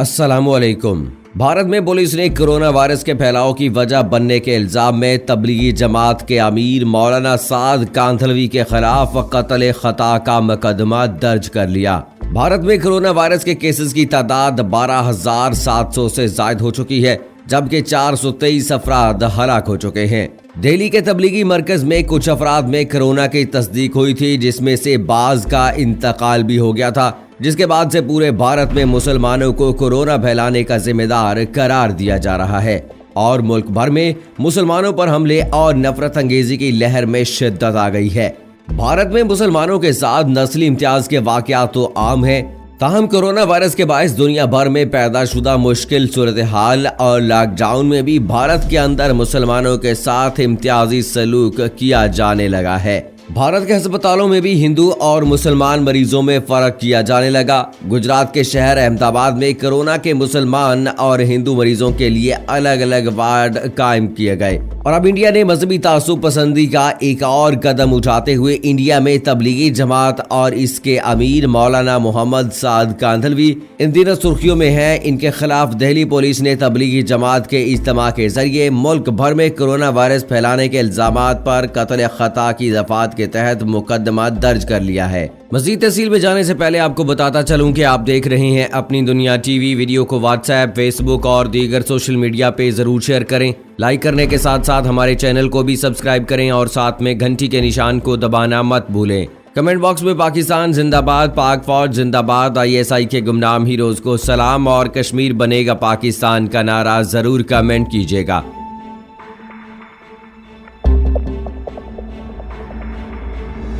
अस्सलामुअलैकुम। भारत में पुलिस ने कोरोना वायरस के फैलाव की वजह बनने के इल्जाम में तबलीगी जमात के अमीर मौलाना साद कांधलवी के खिलाफ कत्ल खता का मुकदमा दर्ज कर लिया। भारत में कोरोना वायरस के केसेस की तादाद 12,700 से जायद हो चुकी है, जबकि 423 अफराद हलाक हो चुके हैं। दिल्ली के तबलीगी मरकज में कुछ अफराद में कोरोना की तस्दीक हुई थी, जिसमें से बाज का इंतकाल भी हो गया था, जिसके बाद से पूरे भारत में मुसलमानों को कोरोना फैलाने का जिम्मेदार करार दिया जा रहा है और मुल्क भर में मुसलमानों पर हमले और नफरत अंगेजी की लहर में शिद्दत आ गई है। भारत में मुसलमानों के साथ नस्ली इम्तियाज के वाकयात तो आम है, ताहम कोरोना वायरस के बायस दुनिया भर में पैदा शुदा मुश्किल सूरत हाल और लॉकडाउन में भी भारत के अंदर मुसलमानों के साथ इम्तियाजी सलूक किया जाने लगा है। भारत के अस्पतालों में भी हिंदू और मुसलमान मरीजों में फर्क किया जाने लगा। गुजरात के शहर अहमदाबाद में कोरोना के मुसलमान और हिंदू मरीजों के लिए अलग अलग वार्ड कायम किए गए। और अब इंडिया ने मजहबी तासुब पसंदी का एक और कदम उठाते हुए इंडिया में तबलीगी जमात और इसके अमीर मौलाना मोहम्मद साद कांधलवी इन दिनों सुर्खियों में है। इनके खिलाफ दिल्ली पुलिस ने तबलीगी जमात के इज्तिमा के जरिए मुल्क भर में कोरोना वायरस फैलाने के इल्जामात पर कत्ल खता की दफात के तहत मुकदमा दर्ज कर लिया है। मजीद तफसील में जाने से पहले आपको बताता चलूं कि आप देख रहे हैं अपनी दुनिया टीवी। वीडियो को व्हाट्सएप, फेसबुक और दीगर सोशल मीडिया पे जरूर शेयर करें। लाइक करने के साथ साथ हमारे चैनल को भी सब्सक्राइब करें और साथ में घंटी के निशान को दबाना मत भूलें। कमेंट बॉक्स में पाकिस्तान जिंदाबाद, पाक फौज जिंदाबाद, ISI के गुमनाम हीरोज को सलाम और कश्मीर बनेगा पाकिस्तान का नारा जरूर कमेंट कीजिएगा।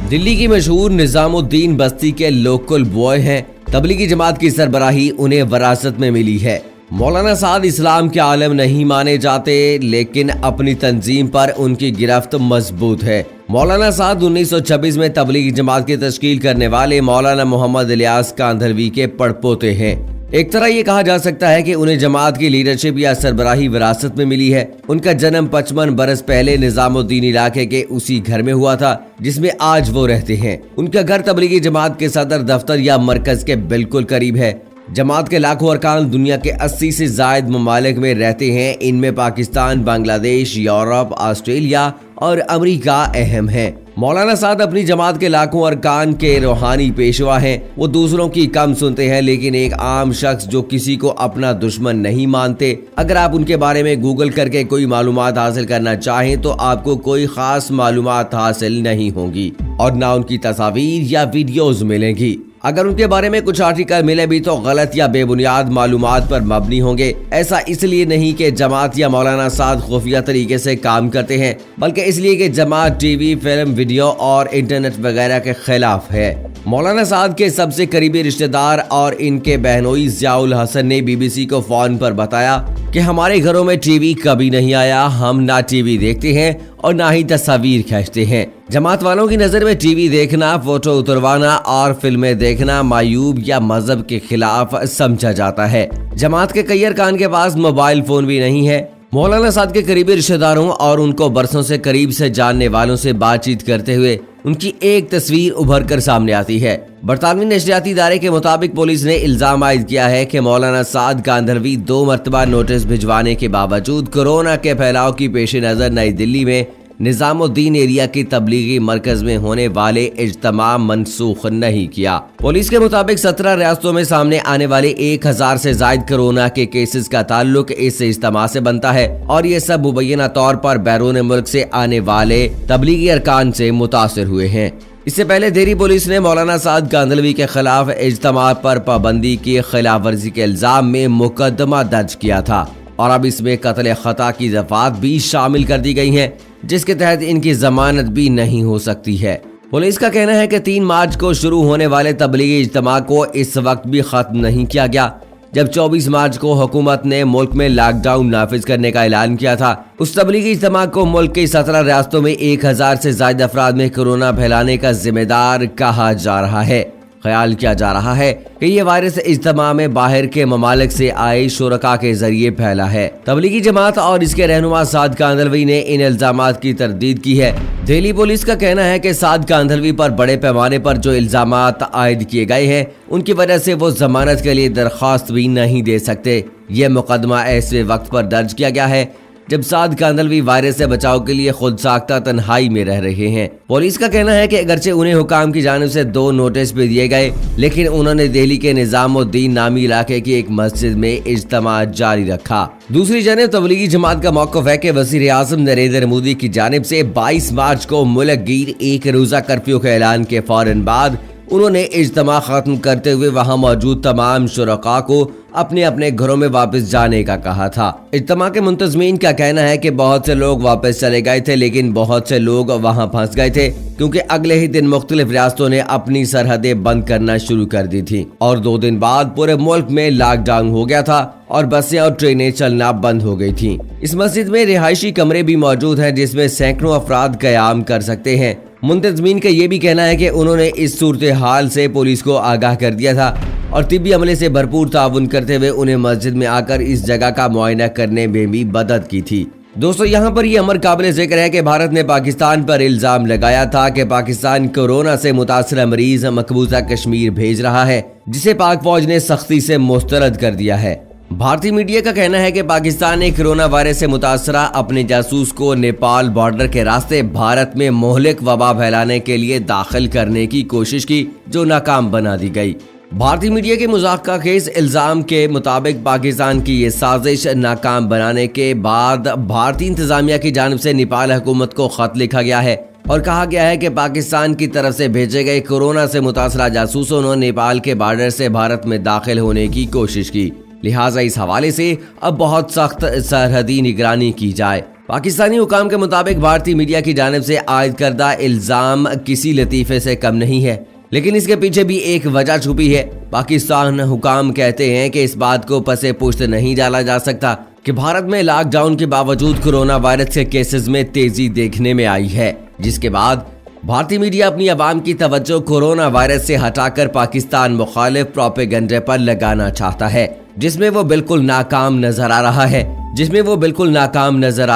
दिल्ली की मशहूर निजामुद्दीन बस्ती के लोकल बॉय हैं। तबलीगी जमात की सरबराही उन्हें विरासत में मिली है। मौलाना साद इस्लाम के आलम नहीं माने जाते, लेकिन अपनी तंजीम पर उनकी गिरफ्त मजबूत है। मौलाना साद 1926 में तबलीगी जमात की तश्कील करने वाले मौलाना मोहम्मद इलियास कांधलवी के पड़पोते हैं। एक तरह ये कहा जा सकता है कि उन्हें जमात की लीडरशिप या सरबराही विरासत में मिली है। उनका जन्म 55 बरस पहले निजामुद्दीन इलाके के उसी घर में हुआ था जिसमें आज वो रहते हैं। उनका घर तबलीगी जमात के सदर दफ्तर या मरकज के बिल्कुल करीब है। जमात के लाखों अरकान दुनिया के 80 से जायद ममालिक में रहते हैं। इनमें पाकिस्तान, बांग्लादेश, यूरोप, ऑस्ट्रेलिया और अमेरिका अहम है। मौलाना साद अपनी जमात के लाखों अरकान के रूहानी पेशवा हैं। वो दूसरों की कम सुनते हैं, लेकिन एक आम शख्स जो किसी को अपना दुश्मन नहीं मानते। अगर आप उनके बारे में गूगल करके कोई मालूमात हासिल करना चाहें तो आपको कोई खास मालूमात हासिल नहीं होंगी और ना उनकी तस्वीर या वीडियोज मिलेंगी। अगर उनके बारे में कुछ आर्टिकल मिले भी तो गलत या बेबुनियाद मालूमात पर मबनी होंगे। ऐसा इसलिए नहीं कि जमात या मौलाना साद खुफिया तरीके से काम करते हैं, बल्कि इसलिए कि जमात टीवी, फिल्म, वीडियो और इंटरनेट वगैरह के खिलाफ है। मौलाना साद के सबसे करीबी रिश्तेदार और इनके बहनोई ज़ियाउल हसन ने BBC को फोन पर बताया कि हमारे घरों में टीवी कभी नहीं आया। हम ना टीवी देखते हैं और ना ही तस्वीर खींचते हैं। जमात वालों की नजर में टीवी देखना, फोटो उतरवाना और फिल्में देखना मायूब या मजहब के खिलाफ समझा जाता है। जमात के कई अरकान के पास मोबाइल फोन भी नहीं है। मौलाना साद के करीबी रिश्तेदारों और उनको बरसों से करीब से जानने वालों से बातचीत करते हुए उनकी एक तस्वीर उभर कर सामने आती है। बरतानवी नशरियाती इदारे के मुताबिक पुलिस ने इल्जाम आयद किया है कि मौलाना साद कांधलवी 2 मरतबा नोटिस भिजवाने के बावजूद कोरोना के फैलाव की पेश नजर नई दिल्ली में निजामुद्दीन एरिया की तबलीगी मरकज में होने वाले इज्तिमा मनसूख नहीं किया। पुलिस के मुताबिक 17 रियासतों में सामने आने वाले 1000 से जायद कोरोना के केसेस का ताल्लुक इस इज्तिमा से बनता है और ये सब मुबैना तौर पर बैरून मुल्क से आने वाले तबलीगी अरकान से मुतासिर हुए हैं। इससे पहले दिल्ली पुलिस ने मौलाना साद कांधलवी के खिलाफ इज्तिमा पर पाबंदी की खिलाफ वर्जी के इल्जाम में मुकदमा दर्ज किया था और अब इसमें कत्ल खता की दफात भी शामिल कर दी गई है, जिसके तहत इनकी जमानत भी नहीं हो सकती है। पुलिस का कहना है कि 3 मार्च को शुरू होने वाले तबलीगी इज्तिमा को इस वक्त भी खत्म नहीं किया गया। जब 24 मार्च को हुकूमत ने मुल्क में लॉकडाउन नाफिज करने का ऐलान किया था, उस तबलीगी इज्तिमा को मुल्क की 17 रियासतों में 1000 से ज्यादा अफराद में कोरोना फैलाने का जिम्मेदार कहा जा रहा है। ख्याल किया जा रहा है कि ये वायरस इज्तिमा में बाहर के ममालिक से आए शुरका के जरिए फैला है। तबलीगी जमात और इसके रहनुमा साद कांधलवी ने इन इल्जामात की तरदीद की है। दिल्ली पुलिस का कहना है कि साद कांधलवी पर बड़े पैमाने पर जो इल्जामात आयद किए गए हैं उनकी वजह से वो जमानत के लिए दरख्वास्त भी नहीं दे सकते। ये मुकदमा ऐसे वक्त पर दर्ज किया गया है जब साद कांधलवी वायरस से बचाव के लिए खुद साख्ता तन्हाई में रह रहे हैं। पुलिस का कहना है कि अगरचे उन्हें हुकाम की जानिब से 2 नोटिस भी दिए गए, लेकिन उन्होंने दिल्ली के निजामुद्दीन नामी इलाके की एक मस्जिद में इज्तिमा जारी रखा। दूसरी जानिब तबलीगी जमात का मौक़िफ़ है कि वज़ीर आज़म नरेंद्र मोदी की जानिब से 22 मार्च को मुल्क गिर एक रोज़ा कर्फ्यू के ऐलान के फौरन बाद उन्होंने इज्तिमा खत्म करते हुए वहां मौजूद तमाम शुरका को अपने अपने घरों में वापस जाने का कहा था। इज्तिमा के मुंतज़मीन का कहना है कि बहुत से लोग वापस चले गए थे, लेकिन बहुत से लोग वहां फंस गए थे क्योंकि अगले ही दिन मुख्तलिफ रियासतों ने अपनी सरहदें बंद करना शुरू कर दी थी और 2 दिन बाद पूरे मुल्क में लॉकडाउन हो गया था और बसें और ट्रेनें चलना बंद हो गई थी। इस मस्जिद में रिहायशी कमरे भी मौजूद हैं जिसमें सैकड़ों अफराद क़याम कर सकते हैं। मुंतज़मीन का ये भी कहना है कि उन्होंने इस सूरत हाल से पुलिस को आगाह कर दिया था और तिब्बी अमले से भरपूर ताउन करते हुए उन्हें मस्जिद में आकर इस जगह का मुआयना करने में भी मदद की थी। दोस्तों, यहाँ पर ये अमर काबिल जिक्र है कि भारत ने पाकिस्तान पर इल्जाम लगाया था कि पाकिस्तान कोरोना से मुतासर मरीज मकबूजा कश्मीर भेज रहा है, जिसे पाक फौज ने सख्ती से मुस्तरद कर दिया है। भारतीय मीडिया का कहना है कि पाकिस्तान ने कोरोना वायरस से मुतासरा अपने जासूस को नेपाल बॉर्डर के रास्ते भारत में मोहलिक वबा फैलाने के लिए दाखिल करने की कोशिश की, जो नाकाम बना दी गई। भारतीय मीडिया के मुज़ाहका खेज इल्जाम के मुताबिक पाकिस्तान की ये साजिश नाकाम बनाने के बाद भारतीय इंतजामिया की जानिब से नेपाल हुकूमत को खत लिखा गया है और कहा गया है कि पाकिस्तान की तरफ से भेजे गए कोरोना से मुतासरा जासूसों ने नेपाल के बॉर्डर से भारत में दाखिल होने की कोशिश की, लिहाजा इस हवाले से अब बहुत सख्त सरहदी निगरानी की जाए। पाकिस्तानी हुकाम के मुताबिक भारतीय मीडिया की जानिब से आयद करदा इल्जाम किसी लतीफ़े से कम नहीं है, लेकिन इसके पीछे भी एक वजह छुपी है। पाकिस्तान हुकाम कहते हैं कि इस बात को पसे पुश्त नहीं डाला जा सकता कि भारत में लॉकडाउन के बावजूद कोरोना वायरस के केसेस में तेजी देखने में आई है, जिसके बाद भारतीय मीडिया अपनी आवाम की तवज्जो कोरोना वायरस से हटाकर पाकिस्तान मुखालिफ प्रोपेगेंडे पर लगाना चाहता है, जिसमें वो बिल्कुल नाकाम नजर आ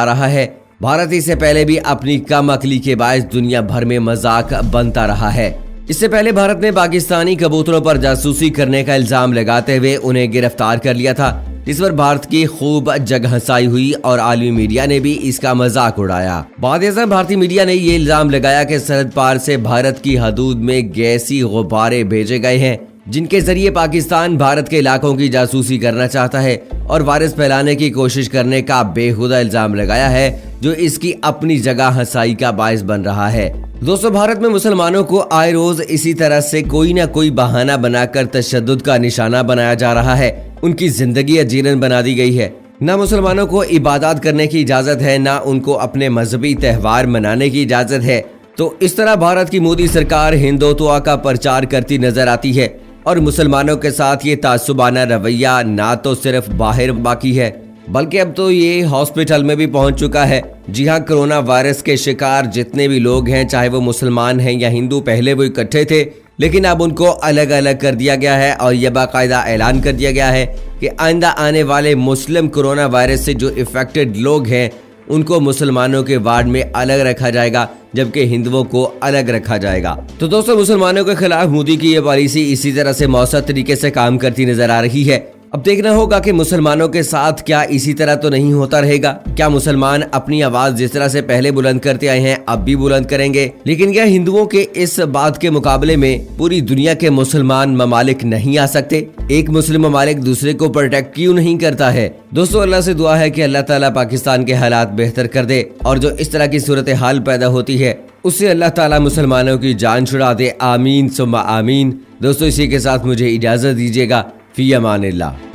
रहा है। भारत इससे पहले भी अपनी कम अकली के बायस दुनिया भर में मजाक बनता रहा है। इससे पहले भारत ने पाकिस्तानी कबूतरों पर जासूसी करने का इल्जाम लगाते हुए उन्हें गिरफ्तार कर लिया था, जिस पर भारत की खूब जगहसाई हुई और आलमी मीडिया ने भी इसका मजाक उड़ाया। बाद भारतीय मीडिया ने ये इल्जाम लगाया कि सरहद पार से भारत की हदूद में गैसी गुब्बारे भेजे गए हैं, जिनके जरिए पाकिस्तान भारत के इलाकों की जासूसी करना चाहता है और वायरस फैलाने की कोशिश करने का बेहुदा इल्जाम लगाया है, जो इसकी अपनी जगह हंसाई का बायस बन रहा है। दोस्तों, भारत में मुसलमानों को आए रोज इसी तरह से कोई ना कोई बहाना बनाकर तशद्दुद का निशाना बनाया जा रहा है। उनकी जिंदगी अजीरन बना दी गई है। ना मुसलमानों को इबादत करने की इजाजत है, ना उनको अपने मजहबी त्यौहार मनाने की इजाजत है। तो इस तरह भारत की मोदी सरकार हिंदुत्व का प्रचार करती नजर आती है और मुसलमानों के साथ ये तासुबाना रवैया ना तो सिर्फ बाहर बाकी है, बल्कि अब तो ये हॉस्पिटल में भी पहुंच चुका है। जी हाँ, कोरोना वायरस के शिकार जितने भी लोग हैं, चाहे वो मुसलमान हैं या हिंदू, पहले वो इकट्ठे थे, लेकिन अब उनको अलग अलग कर दिया गया है और यह बाकायदा ऐलान कर दिया गया है कि आइंदा आने वाले मुस्लिम कोरोना वायरस से जो इफेक्टेड लोग हैं उनको मुसलमानों के वार्ड में अलग रखा जाएगा, जबकि हिंदुओं को अलग रखा जाएगा। तो दोस्तों, मुसलमानों के खिलाफ मोदी की ये पॉलिसी इसी तरह से मौसर तरीके से काम करती नजर आ रही है। अब देखना होगा कि मुसलमानों के साथ क्या इसी तरह तो नहीं होता रहेगा। क्या मुसलमान अपनी आवाज जिस तरह से पहले बुलंद करते आए हैं अब भी बुलंद करेंगे? लेकिन क्या हिंदुओं के इस बात के मुकाबले में पूरी दुनिया के मुसलमान ममालिक नहीं आ सकते? एक मुस्लिम ममालिक दूसरे को प्रोटेक्ट क्यों नहीं करता है? दोस्तों, अल्लाह से दुआ है कि अल्लाह ताला पाकिस्तान के हालात बेहतर कर दे और जो इस तरह की सूरत हाल पैदा होती है उससे अल्लाह ताला मुसलमानों की जान छुड़ा दे। आमीन सुम्मा आमीन। दोस्तों, इसी के साथ मुझे इजाजत दीजिएगा। फी अमानिल्लाह।